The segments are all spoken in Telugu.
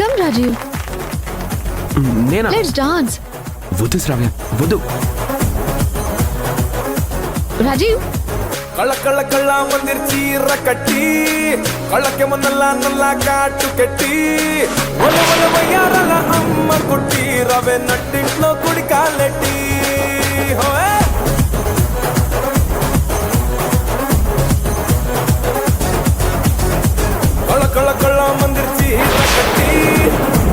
కమ్ రాజీవ్, నేనా? Let's dance. వద్దు శ్రావ్య, వద్దు. రాజీవ్, కళ్ళ కళ్ళ కళ్ళ మందిర్ చీర కట్టి కళ్ళకేమో నల్ల నల్ల కాటు కట్టి ఒల ఒల వయ్యారల అమ్మ కుట్టి రవే నట్టింట్లో కుడి కాలెట్టి హోయ్ కళ్ళ కళ్ళ కళ్ళ మందిర్ చీర కట్టి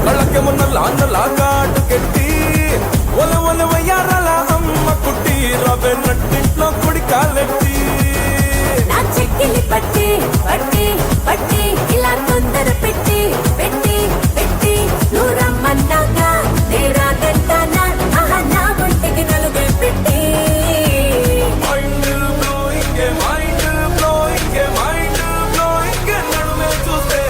కళ్ళకేమో నల్ల నల్ల కాటు కట్టి ఒల ఒల వయ్యారల అమ్మ కుట్టి రవే నట్టింట్లో కుడి కాలెట్టి చెక్కిలి పట్టి పట్టి పట్టి ఇలా తొందర పెట్టి పెట్టి పెట్టి దూరమ్మన్నాక నేరా గంటానా ఆహా నా ఒంటికి నలుగే పెట్టి మైండ్ బ్లోయింగ్ నడుమే చూస్తే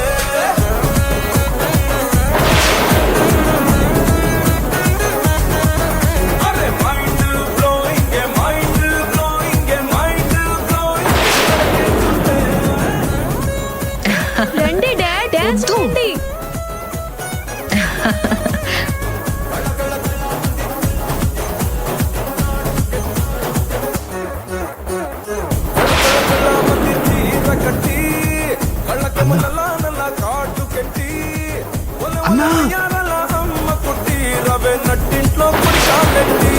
అరే మైండ్ బ్లోయింగ్ రండి డాడ్, డాన్స్ చేయండి. అమ్మ కుట్టి రవే నట్టింట్లో కుడి కాలెట్టి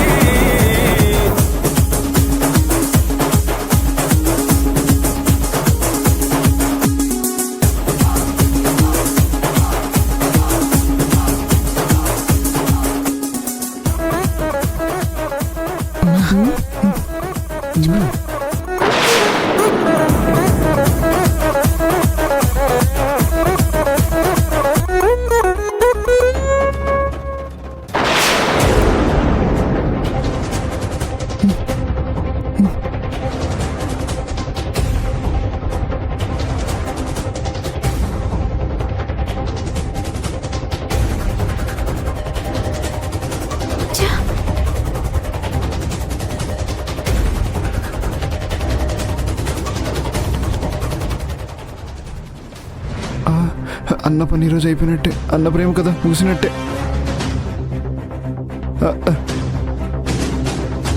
అన్న పని ఈరోజు అయిపోయినట్టే. అన్న ప్రేమ కదా ముగిసినట్టే.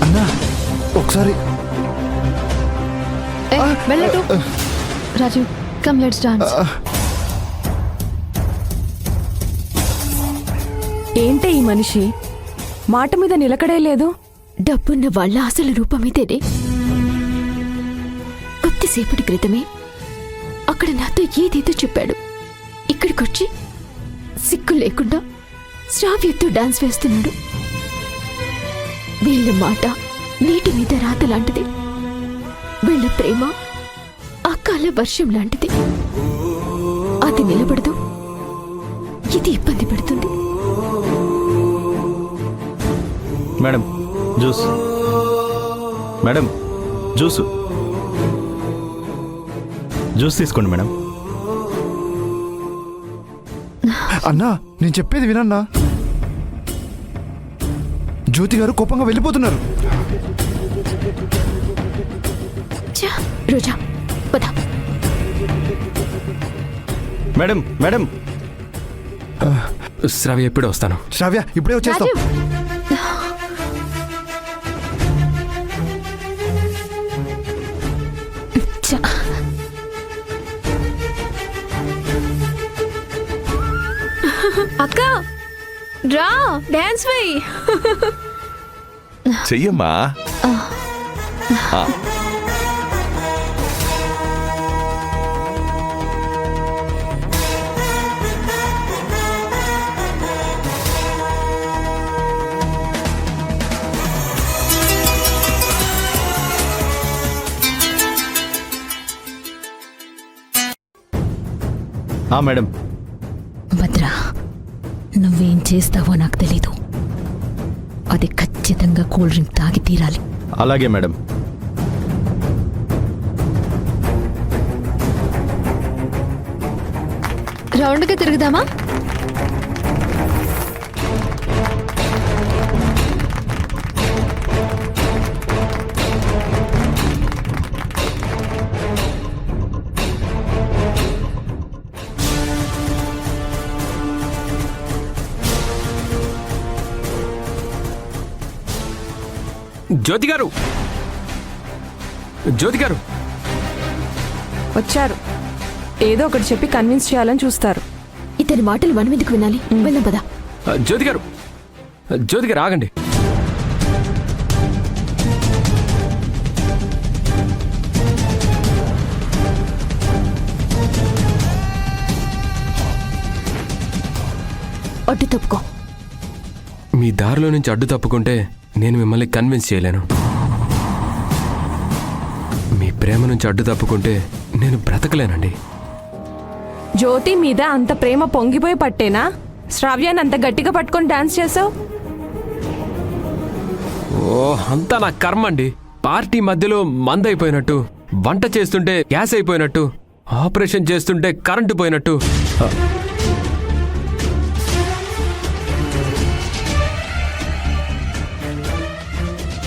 అన్నా ఒకసారి వెళ్ళటు. Rajeev, come let's dance. ఏంటే ఈ మనిషి మాట మీద నిలకడే లేదు? డబ్బున్న వాళ్ళ అసలు రూపం ఇదేనే. కొద్దిసేపటి క్రితమే అక్కడ నాతో ఏదేదో చెప్పాడు. ఇక్కడికొచ్చి సిగ్గు లేకుండా శ్రావ్యతో డాన్స్ వేస్తున్నాడు. వీళ్ళ మాట నీటి మీద రాత లాంటిది. వీళ్ళ ప్రేమ అకాల వర్షం లాంటిది. అది నిలబడదు, ఇది ఇబ్బంది పెడుతుంది. Madam juice, madam juice, juice తీసుకోండి మేడం. అన్నా నేను చెప్పేది వినన్నా. జ్యోతి గారు కోపంగా వెళ్ళిపోతున్నారు. రోజా పద. మేడం మేడం శ్రావ్య ఎప్పుడే వస్తాను. శ్రావ్య ఇప్పుడే వచ్చేస్తాం. అక్క రా, డాన్స్ వేయ్. చెయ్యమ్మా. మేడం. భద్రా, నువ్వేం చేస్తావో నాకు తెలీదు. అది ఖచ్చితంగా కూల్ డ్రింక్ తాగి తీరాలి. అలాగే మేడం. రౌండ్గా తిరుగుదామా? జ్యోతి గారు, జ్యోతి గారు, వచ్చారు. ఏదో ఒకటి చెప్పి కన్విన్స్ చేయాలని చూస్తారు. ఇతని మాటలు మనం ఎందుకు వినాలి? వెళ్దాం పదా. జ్యోతి గారు, జ్యోతి గారు ఆగండి. అడ్డు తప్పుకో. మీ దారిలో నుంచి అడ్డు తప్పుకుంటే నేను మిమ్మల్ని కన్విన్స్ చేయలేను. మీ ప్రేమ నుంచి అడ్డు తప్పుకుంటే నేను బ్రతకలేనండి. జ్యోతి మీద అంత ప్రేమ పొంగిపోయి పట్టేనా శ్రావ్యాన్ని అంత గట్టిగా పట్టుకొని డాన్స్ చేసావు? ఓ, అంతా నా కర్మ అండి. పార్టీ మధ్యలో మందైపోయినట్టు, వంట చేస్తుంటే గ్యాస్ అయిపోయినట్టు, ఆపరేషన్ చేస్తుంటే కరెంటు పోయినట్టు.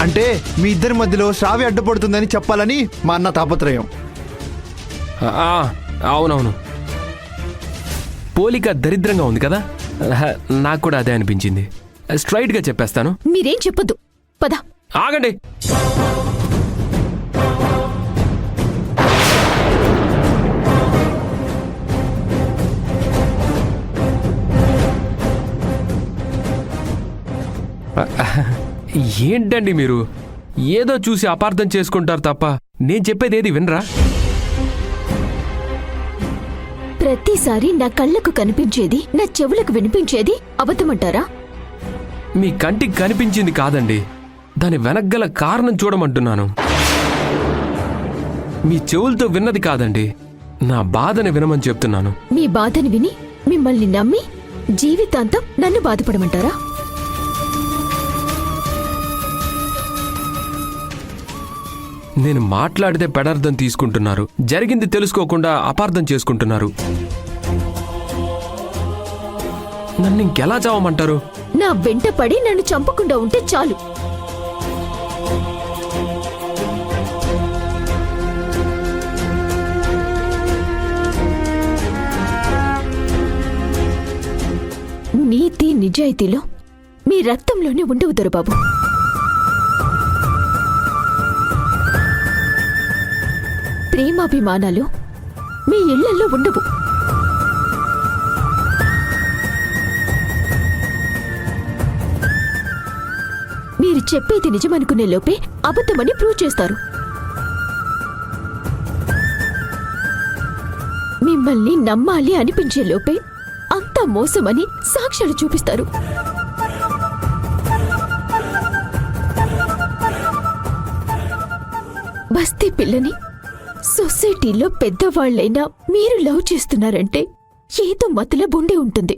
అంటే మీ ఇద్దరి మధ్యలో శ్రావ్య అడ్డుపడుతుందని చెప్పాలని మా అన్న తాపత్రయం. అవునవును, పోలిక దరిద్రంగా ఉంది కదా. నాకు కూడా అదే అనిపించింది. స్ట్రైట్గా చెప్పేస్తాను. మీరేం చెప్పొద్దు, పద. ఆగండి. ఏంటండి మీరు ఏదో చూసి అపార్థం చేసుకుంటారు తప్ప నేను చెప్పేది ఏది వినరా? ప్రతిసారి నా కళ్ళకు కనిపించేది, నా చెవులకు వినిపించేది అబద్ధమంటారా? మీ కంటికి కనిపించింది కాదండి, దాని వెనగ్గల కారణం చూడమంటున్నాను. మీ చెవులతో విన్నది కాదండి, నా బాధని వినమని చెప్తున్నాను. మీ బాధని విని మిమ్మల్ని నమ్మి జీవితాంతం నన్ను బాధపడమంటారా? నేను మాట్లాడితే పెడార్థం తీసుకుంటున్నారు, జరిగింది తెలుసుకోకుండా అపార్థం చేసుకుంటున్నారు. నన్ను ఇంకెలా చావమంటారు? నా వెంట పడి నన్ను చంపకుండా ఉంటే చాలు. నీతి నిజాయితీలో మీ రక్తంలోనే ఉండవు దొరబాబు. ప్రేమాభిమానాలు మీ ఇళ్లలో ఉండవు. మీరు చెప్పేది నిజమనుకునే లోపే అబద్ధమని ప్రూవ్ చేస్తారు. మిమ్మల్ని నమ్మాలి అనిపించే లోపే అంతా మోసమని సాక్ష్యాలు చూపిస్తారు. బస్తీ పిల్లని సొసైటీలో పెద్దవాళ్లైనా మీరు లవ్ చేస్తున్నారంటే ఏదో మతలబు ఉండే ఉంటుంది.